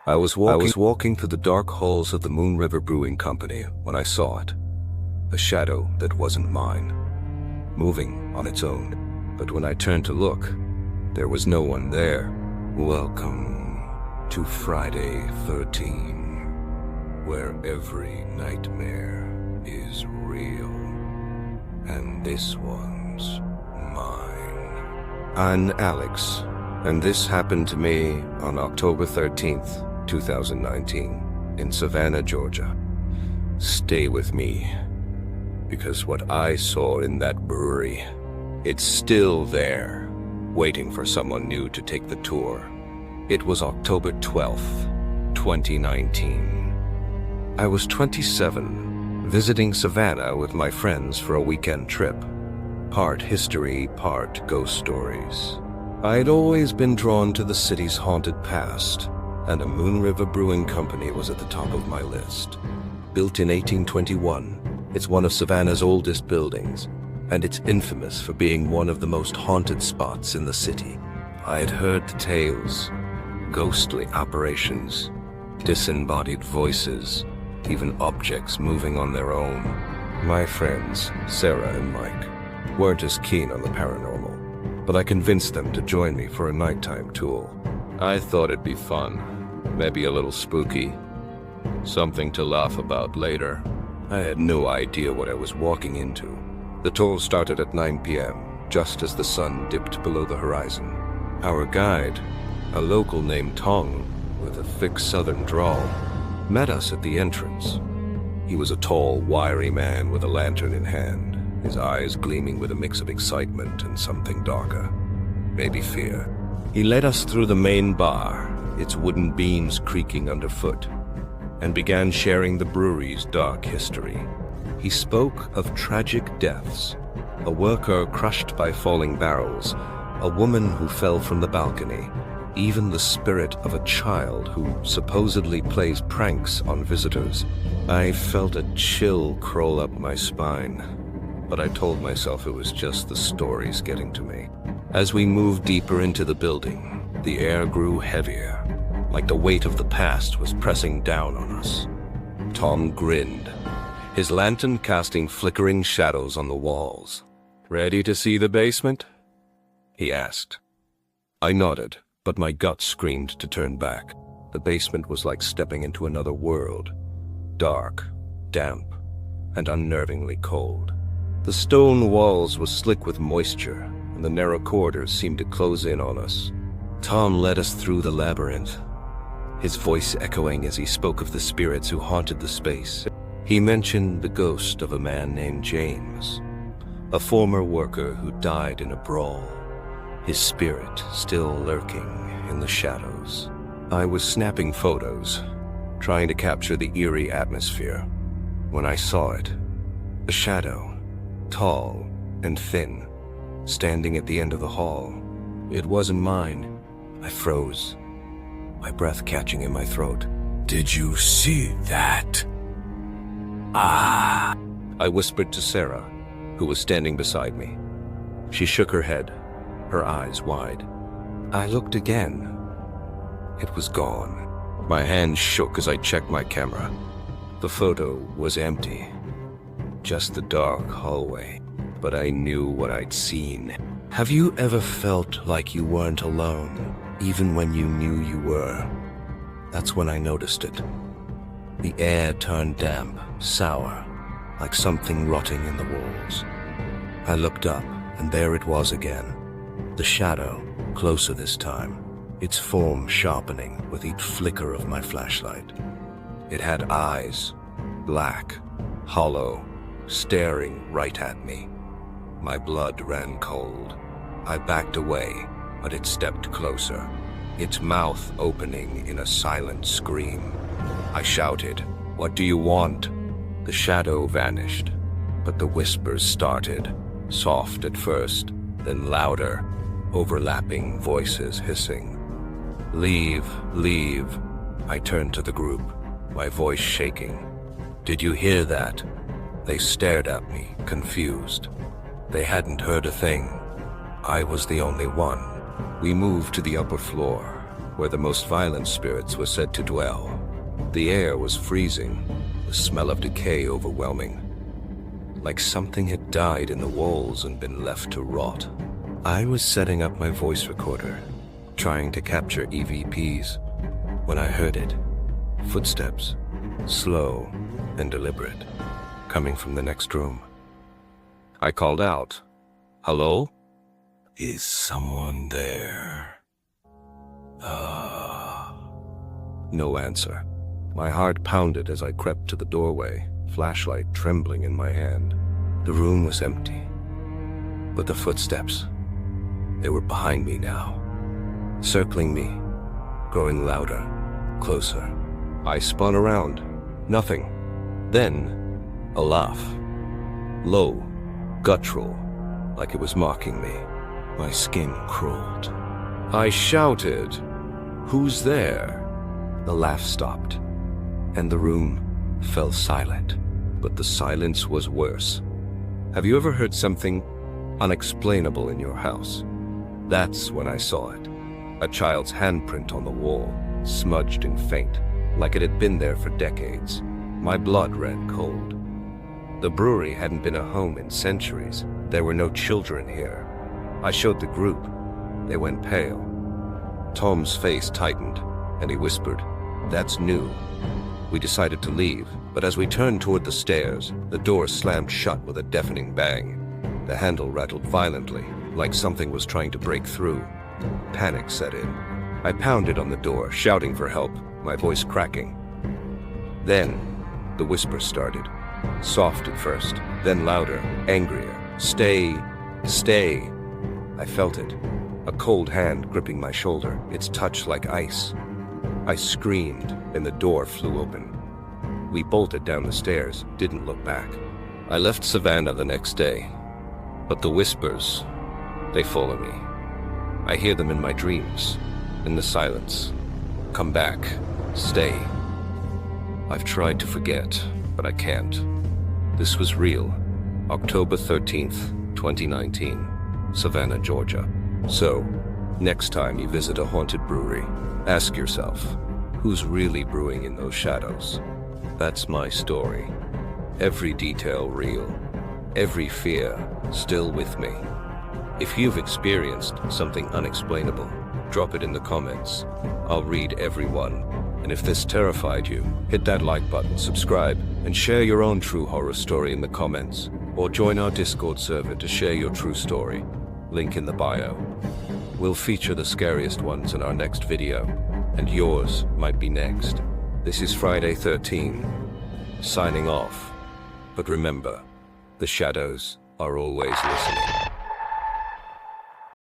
I was walking through the dark halls of the Moon River Brewing Company when I saw it. A shadow that wasn't mine, moving on its own. But when I turned to look, there was no one there. Welcome to Friday 13, where every nightmare is real. And this one's mine. I'm Alex, and this happened to me on October 13th, 2019, in Savannah, Georgia. Stay with me, because what I saw in that brewery, it's still there, waiting for someone new to take the tour. It was October 12th, 2019. I was 27, visiting Savannah with my friends for a weekend trip. Part history, part ghost stories. I had always been drawn to the city's haunted past, and a Moon River Brewing Company was at the top of my list. Built in 1821, it's one of Savannah's oldest buildings, and it's infamous for being one of the most haunted spots in the city. I had heard the tales, ghostly apparitions, disembodied voices, even objects moving on their own. My friends, Sarah and Mike, weren't as keen on the paranormal, but I convinced them to join me for a nighttime tour. I thought it'd be fun, maybe a little spooky, something to laugh about later. I had no idea what I was walking into. The tour started at 9 p.m., just as the sun dipped below the horizon. Our guide, a local named Tong, with a thick southern drawl, met us at the entrance. He was a tall, wiry man with a lantern in hand, his eyes gleaming with a mix of excitement and something darker, maybe fear. He led us through the main bar, its wooden beams creaking underfoot, and began sharing the brewery's dark history. He spoke of tragic deaths, a worker crushed by falling barrels, a woman who fell from the balcony, even the spirit of a child who supposedly plays pranks on visitors. I felt a chill crawl up my spine, but I told myself it was just the stories getting to me. As we moved deeper into the building, the air grew heavier, like the weight of the past was pressing down on us. Tom grinned, his lantern casting flickering shadows on the walls. "Ready to see the basement?" he asked. I nodded, but my gut screamed to turn back. The basement was like stepping into another world. Dark, damp, and unnervingly cold. The stone walls were slick with moisture, and the narrow corridors seemed to close in on us. Tom led us through the labyrinth, his voice echoing as he spoke of the spirits who haunted the space. He mentioned the ghost of a man named James, a former worker who died in a brawl, his spirit still lurking in the shadows. I was snapping photos, trying to capture the eerie atmosphere, when I saw it. A shadow, tall and thin, standing at the end of the hall. It wasn't mine. I froze, my breath catching in my throat. "Did you see that?" "Ah!" I whispered to Sarah, who was standing beside me. She shook her head, her eyes wide. I looked again. It was gone. My hand shook as I checked my camera. The photo was empty, just the dark hallway, but I knew what I'd seen. Have you ever felt like you weren't alone, even when you knew you were? That's when I noticed it. The air turned damp, sour, like something rotting in the walls. I looked up, and there it was again. The shadow, closer this time, its form sharpening with each flicker of my flashlight. It had eyes, black, hollow, staring right at me. My blood ran cold. I backed away, but it stepped closer, its mouth opening in a silent scream. I shouted, "What do you want?" The shadow vanished, but the whispers started, soft at first, then louder, overlapping voices hissing. "Leave, leave." I turned to the group, my voice shaking. "Did you hear that?" They stared at me, confused. They hadn't heard a thing. I was the only one. We moved to the upper floor, where the most violent spirits were said to dwell. The air was freezing, the smell of decay overwhelming, like something had died in the walls and been left to rot. I was setting up my voice recorder, trying to capture EVPs, when I heard it. Footsteps, slow and deliberate, coming from the next room. I called out, "Hello? Is someone there?" No answer. My heart pounded as I crept to the doorway, flashlight trembling in my hand. The room was empty. But the footsteps, they were behind me now, circling me, growing louder, closer. I spun around. Nothing. Then, a laugh. Low, guttural, like it was mocking me. My skin crawled. I shouted, "Who's there?" The laugh stopped, and the room fell silent. But the silence was worse. Have you ever heard something unexplainable in your house? That's when I saw it. A child's handprint on the wall, smudged and faint, like it had been there for decades. My blood ran cold. The brewery hadn't been a home in centuries. There were no children here. I showed the group. They went pale. Tom's face tightened, and he whispered, "That's new." We decided to leave, but as we turned toward the stairs, the door slammed shut with a deafening bang. The handle rattled violently, like something was trying to break through. Panic set in. I pounded on the door, shouting for help, my voice cracking. Then, the whisper started. Soft at first, then louder, angrier. "Stay, stay." I felt it. A cold hand gripping my shoulder, its touch like ice. I screamed, and the door flew open. We bolted down the stairs, didn't look back. I left Savannah the next day, but the whispers, they follow me. I hear them in my dreams, in the silence. Come back, stay. I've tried to forget, but I can't. This was real. October 13th, 2019, Savannah, Georgia. So, next time you visit a haunted brewery, ask yourself, who's really brewing in those shadows? That's my story. Every detail real. Every fear still with me. If you've experienced something unexplainable, drop it in the comments. I'll read every one. And if this terrified you, hit that like button, subscribe, and share your own true horror story in the comments. Or join our Discord server to share your true story. Link in the bio. We'll feature the scariest ones in our next video, and yours might be next. This is Friday 13, signing off. But remember, the shadows are always listening.